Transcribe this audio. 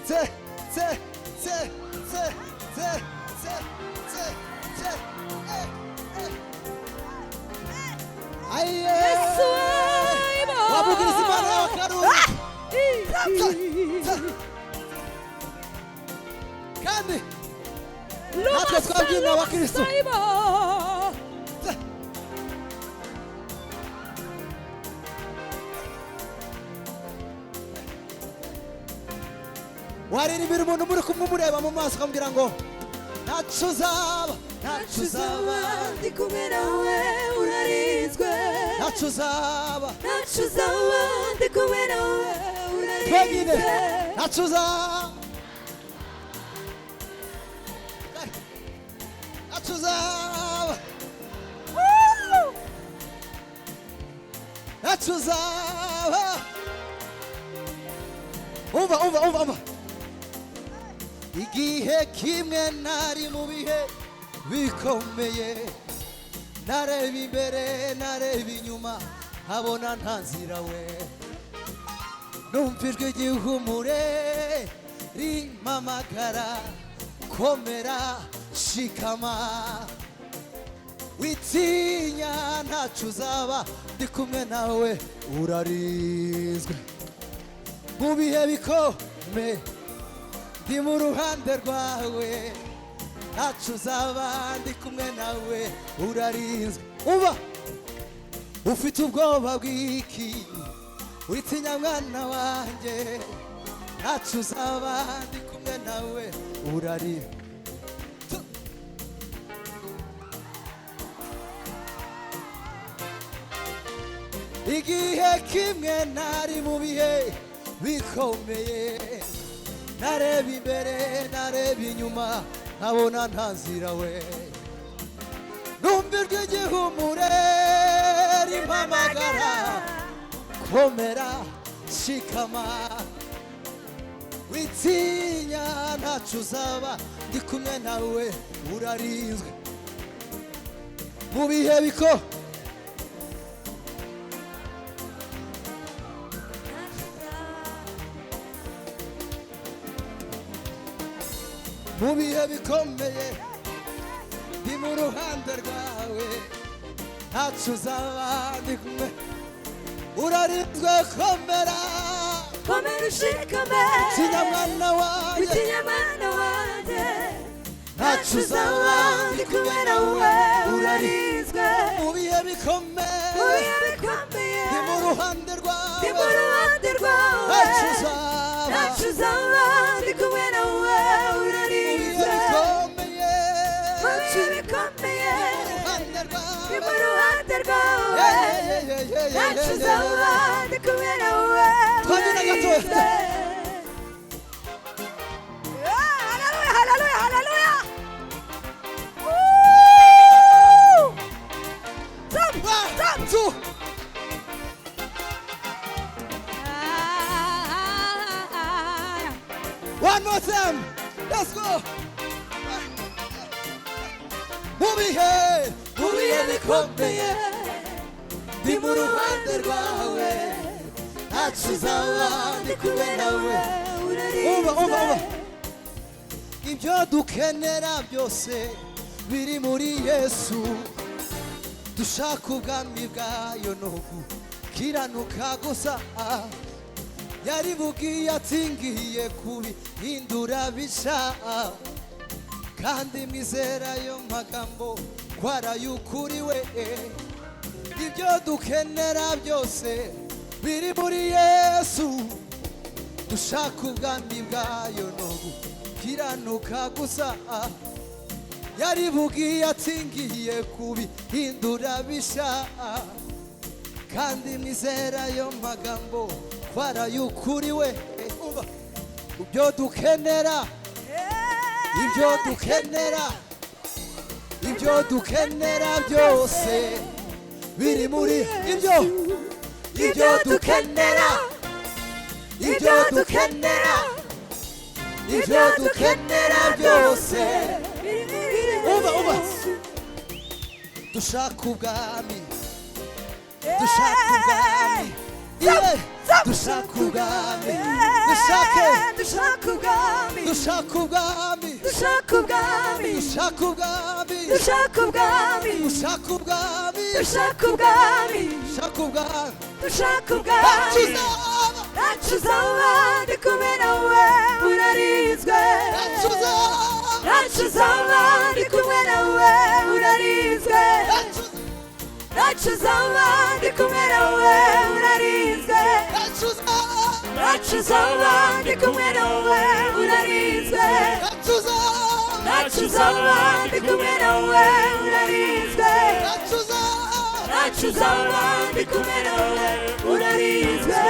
tse tse tse tse tse tse tse tse aye wabugiriza imana yawe Karuzi kandi natwe twabyina abakristo waririmbira umuntu muri kumureba mu maso ukamubwira ngo ntacyo uzaba ndi kumwe nawe urarinzwe ntacyo uzaba ndi kumwe nawe twenyine urarinzwe ntacyo uzaba ntacyo uzaba ntacyo uzaba umva igihe kimwe nari mu bihe bikomeye nareba imbere nareba inyuma nkabona nta nzira we numva ijwi ry'ihumure rimpamagara komera shikama witinya ntacyo uzaba ndi kumwe nawe urarinzwe mu bihe bikomeye ndi mu ruhande rwawe ntacyo uzaba ndi kumwe nawe urarinzwe uba ufite ubwoba bw'iki witinya mwana wanjye ntacyo uzaba ndi kumwe nawe urarinzwe igihe kimwe nari mu bihe bikomeye nareba imbere nareba inyuma nkabona nta nzira we numva ijwi ry'ihumure rimpamagara komera shikama witinya ntacyo uzaba ndi kumwe nawe urarinzwe mu bihe mu bihe bikomeye ndi mu ruhande rwawe ntacyo uzaba ndi kumwe urarinzwe komera ushikame witinya mwana wanjye ntacyo uzaba ndi kumwe nawe urarinzwe mu bihe bikomeye ndi mu ruhande rwawe ntacyo uzaba ndi kumwe nawe urarinzwe ndi mu ruhande rwawe ntacyo uzaba ndi kumwe nawe urarinzwe haleluya haleluya One more time. Let's go. Mubihe bikomeye ndi mu ruhande rwawe ntacyo uzaba ndi kumwe nawe umva ibyo dukenera byose biri muri Yesu dushaka ubwami bwayo no gukiranuka gusa yarivugiye ati ngiye kubihindura bisha kandi mwizera ayo magambo ko ari ay'ukuri we ibyo dukenera byose biri muri Yesu dushaka ubwami bwayo no gukiranuka gusa yarivugiye ati ngiye kubihindura bisha kandi mwizera ayo magambo ko ari ay'ukuri we ibyo dukenera byose biri muri ibyo dukenera byose dushaka ubwami dushaka ubwami dushake dushaka ubwami dushaka ubwami dushaka ubwami dushaka ubwami dushaka ubwami dushaka ubwami dushaka ubwami dushaka ubwami dushaka ubwami ntacyo uzaba ndi kumwe nawe urarinzwe ntacyo uzaba ndi kumwe nawe urarinzwe ntacyo uzaba ndi kumwe nawe urarinzwe ntacyo uzaba ndi kumwe nawe urarinzwe ntacyo uzaba ndi kumwe nawe urarinzwe ntacyo uzaba ndi kumwe nawe urarinzwe